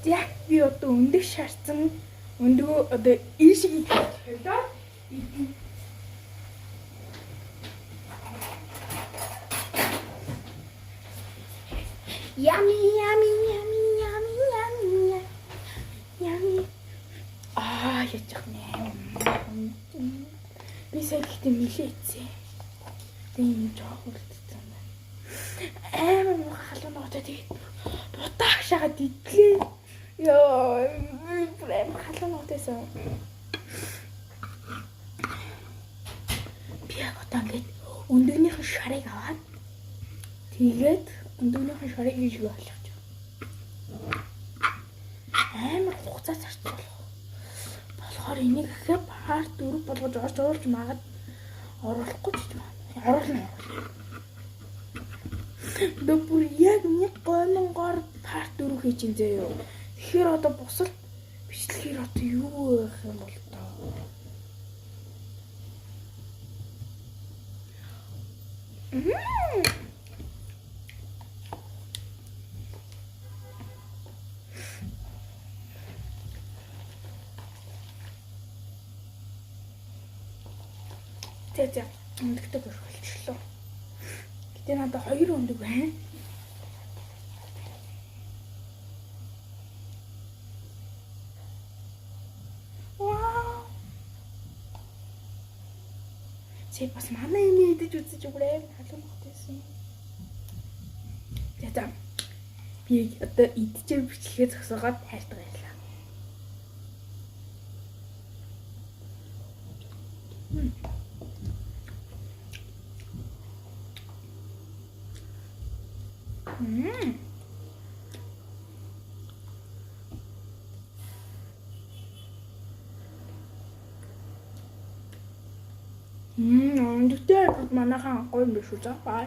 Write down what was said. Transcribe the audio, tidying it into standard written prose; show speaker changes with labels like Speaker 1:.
Speaker 1: Яг би одоо өндөг шаарсан өндөө одоо ийшиг хэлээ. Yummy. Яж нэ. Би сэлхтэн милээцээ. Тийм жоох үлдсэн байна. Амар муу халуунаатай тэгээд дутаах шагаад идлээ. Яа, прям халуунаатэйсэн. Би яг одоо ингээд өндөгнийхэн шарыг аваад тэгээд өндөгнийхэн шарыг ийшээ болгож. Амар хугацаа зарцуулах. Болохоор энийг ихэ part 4 болгож оруулж магад оруулахгүй ч юм аа. Оруулна. Дөпөр яг нэг гомонгоор part 4 хийж ин заяа. Тэгэхээр одоо бусалт бичлэгээр одоо юу байх юм бол тоо. За өндөгтэй болчихлоо. Гэтэ надад 2 өндөг байна. Вау. Чи бас манай юм идэж үзэж өгөөрэй. Халуун багтайсан. За. Би одоо идчихээ бичлэгээ зогсоогоод хайртай байлаа. Өндөгтэй манайхан гоё юм биш үү? Бай.